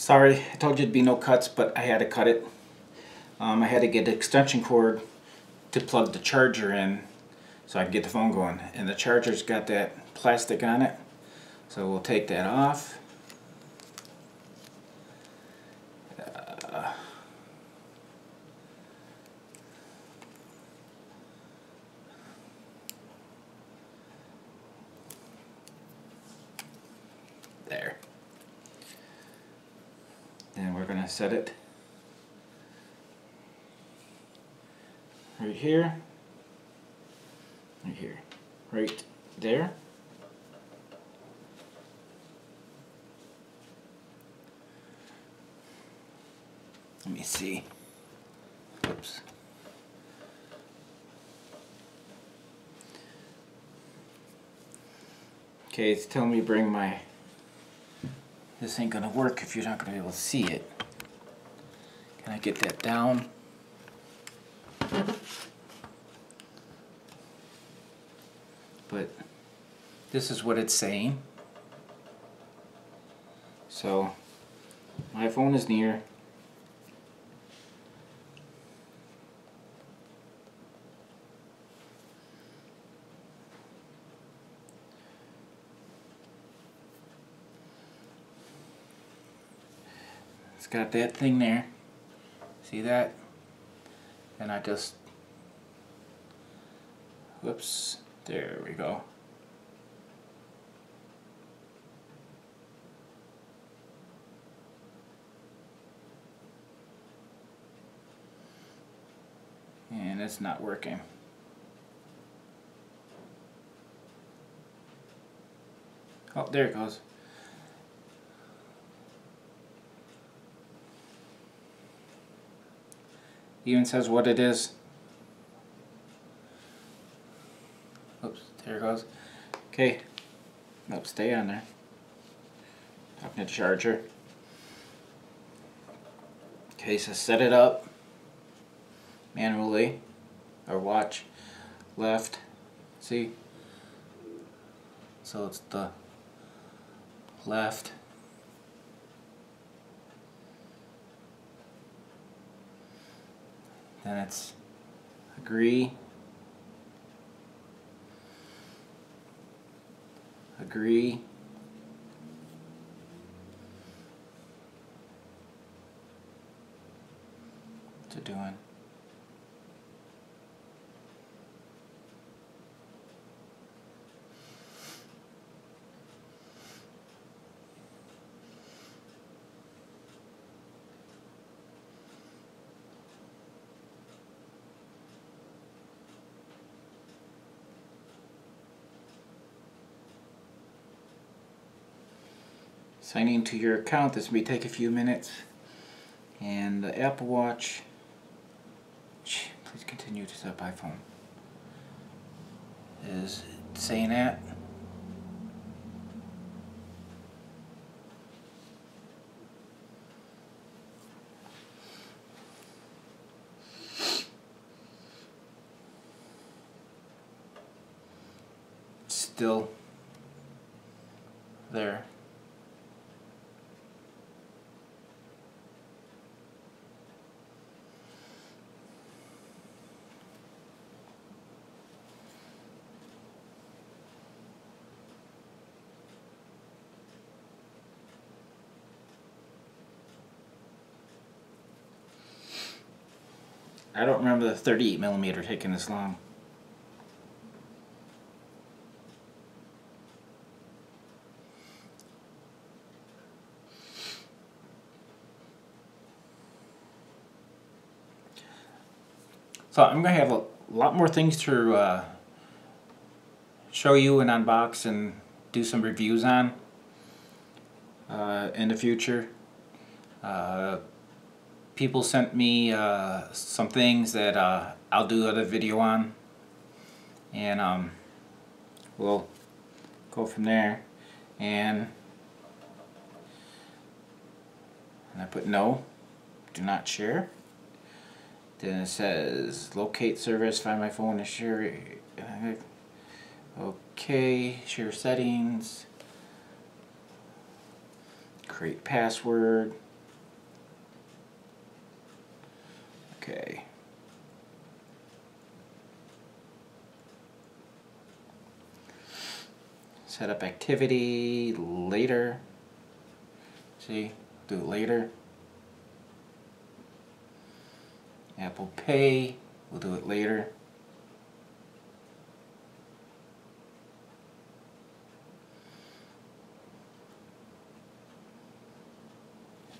Sorry, I told you it'd be no cuts, but I had to cut it. I had to get the extension cord to plug the charger in so I can get the phone going. And the charger's got that plastic on it, so we'll take that off. There. Then we're going to set it right here, right there. Let me see. Oops. Okay, it's telling me bring my... This ain't gonna work if you're not gonna be able to see it. Can I get that down? But this is what it's saying. So my phone is near. It's got that thing there. See that? And I just, whoops, there we go. And it's not working. Oh, there it goes. Even says what it is. Oops, there it goes. Okay. Nope, stay on there. Talking to the charger. Okay, so set it up manually, or watch left. See? So it's the left. Then it's agree, agree, to doing. Signing into your account, this may take a few minutes. And the Apple Watch, please continue to set up iPhone, is saying that. Still there. I don't remember the 38mm taking this long. So I'm going to have a lot more things to show you and unbox and do some reviews on in the future. People sent me some things that I'll do a video on, and we'll go from there. And I put no, do not share. Then it says locate service, find my phone and share it. Okay, share settings, create password. Okay. Set up activity later. See, do it later. Apple Pay, we'll do it later.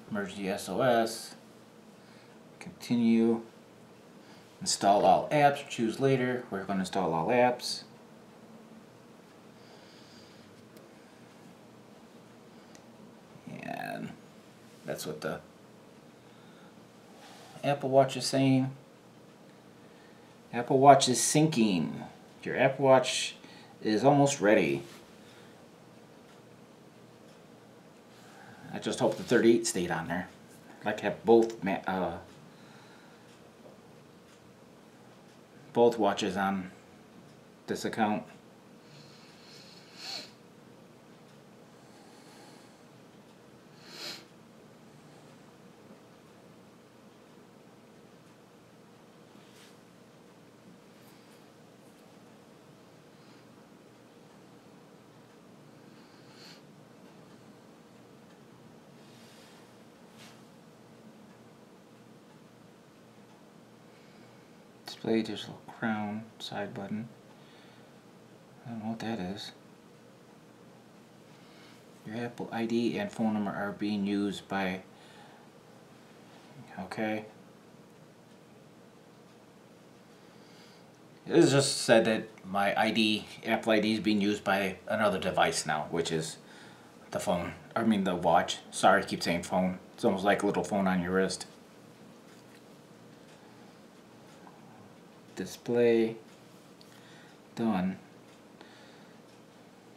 Emergency SOS. Continue. Install all apps, choose later. We're going to install all apps. And that's what the Apple Watch is saying. Apple Watch is syncing. Your Apple Watch is almost ready. I just hope the 38 stayed on there. I'd like to have both watches on this account. Display digital crown side button. I don't know what that is. Your Apple ID and phone number are being used by... Okay. It just said that my Apple ID is being used by another device now, which is the phone. I mean the watch. Sorry, I keep saying phone. It's almost like a little phone on your wrist. Display. Done.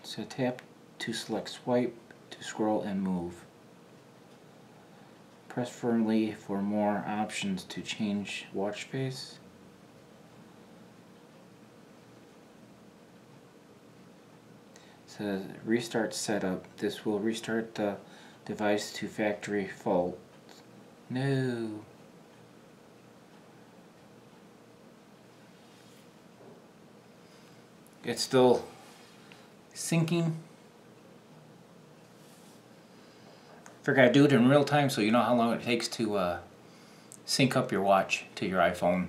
So tap to select swipe to scroll and move. Press firmly for more options to change watch face. Says restart setup. This will restart the device to factory fault. No. It's still syncing. Figure I'd do it in real time so you know how long it takes to sync up your watch to your iPhone.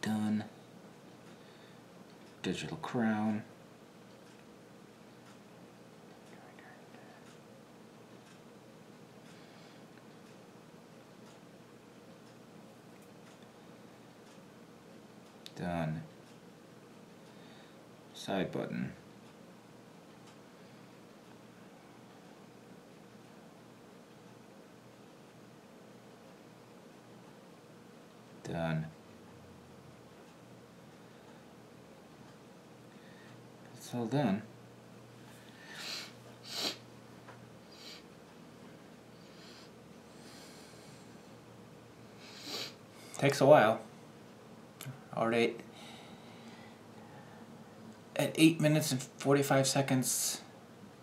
Done. Digital crown. Done. Side button. Done. It's all done. Takes a while. Alright, at 8 minutes and 45 seconds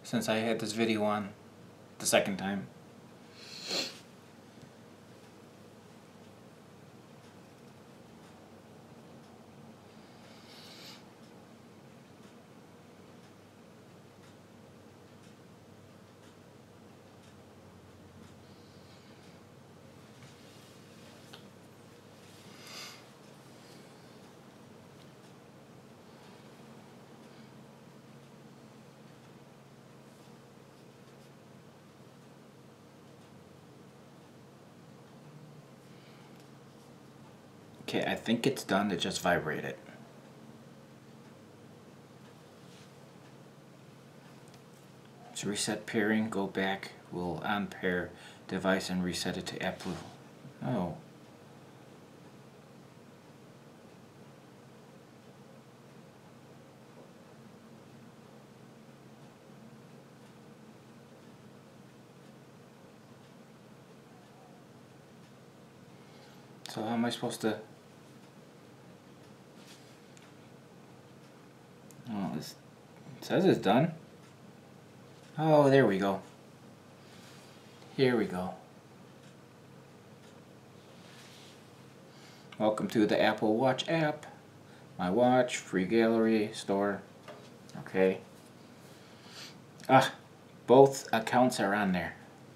since I had this video on the second time. Okay, I think it's done. It just vibrated. So reset pairing, go back, we'll unpair device and reset it to Apple. Oh. So how am I supposed to... Oh, it says it's done. Oh, there we go. Here we go. Welcome to the Apple Watch app. My watch, free gallery, store. Okay. Both accounts are on there.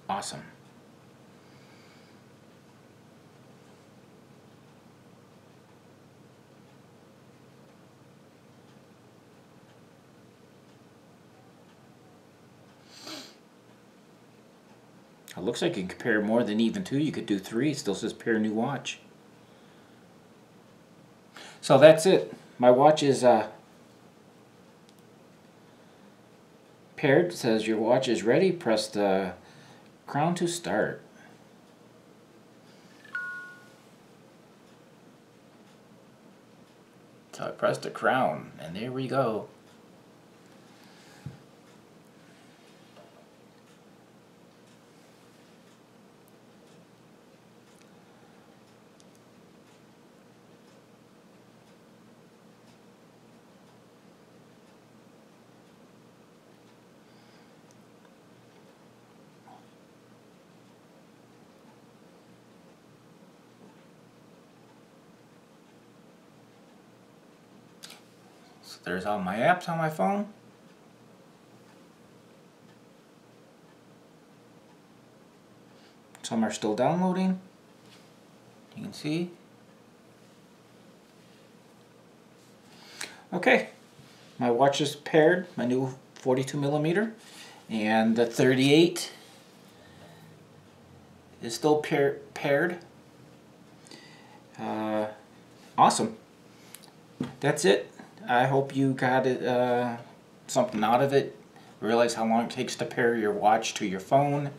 Awesome. It looks like you can compare more than even 2. You could do 3. It still says pair new watch. So that's it. My watch is paired. It says your watch is ready. Press the crown to start. So I pressed the crown, and there we go. So there's all my apps on my phone. Some are still downloading. You can see. Okay, my watch is paired, my new 42mm, and the 38 is still paired. Awesome. That's it. I hope you got it, something out of it. Realize how long it takes to pair your watch to your phone,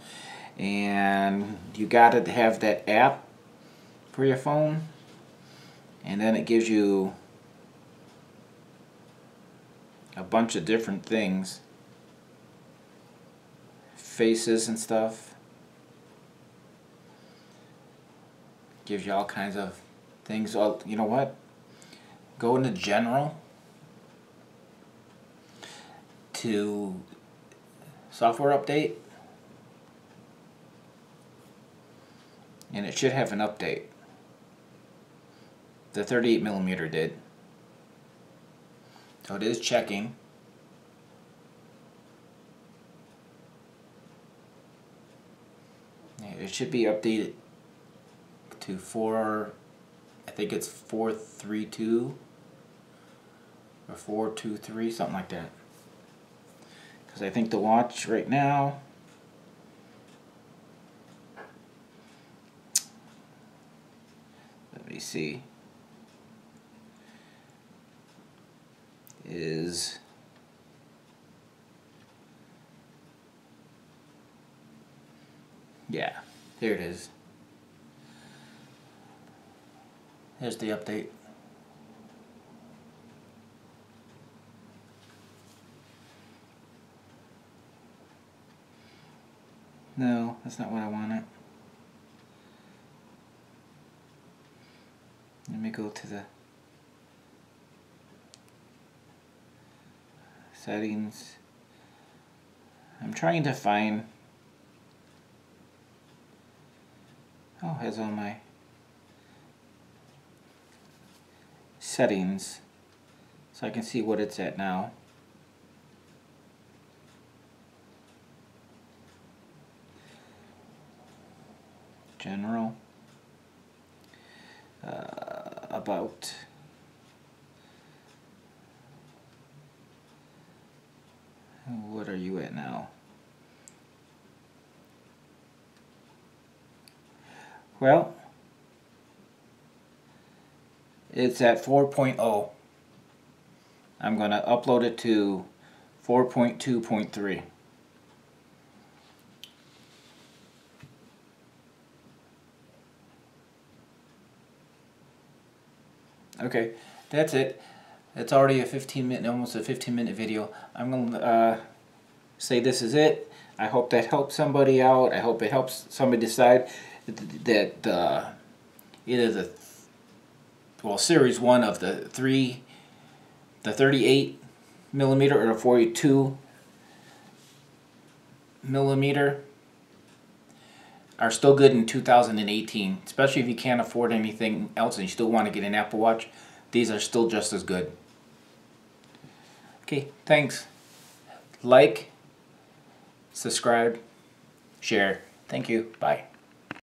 and you got to have that app for your phone, and then it gives you a bunch of different things, faces and stuff. Gives you all kinds of things. Oh, you know what? Go into general to software update, and it should have an update. The 38mm did. So it is checking. It should be updated to 4, I think it's 432 or 423, something like that. Because I think the watch right now, let me see, is yeah, there it is. Here's the update. No, that's not what I wanted. Let me go to the settings. I'm trying to find, oh, it has all my settings so I can see what it's at now. General, about, what are you at now? Well, it's at 4.0. I'm going to upload it to 4.2.3. Okay, that's it. It's already a 15-minute, almost a 15-minute video. I'm going to say this is it. I hope that helps somebody out. I hope it helps somebody decide that either the, well, series 1 of the 38mm or the 42mm are still good in 2018, especially if you can't afford anything else and you still want to get an Apple Watch. These are still just as good. Okay, thanks. Like, subscribe, share. Thank you. Bye.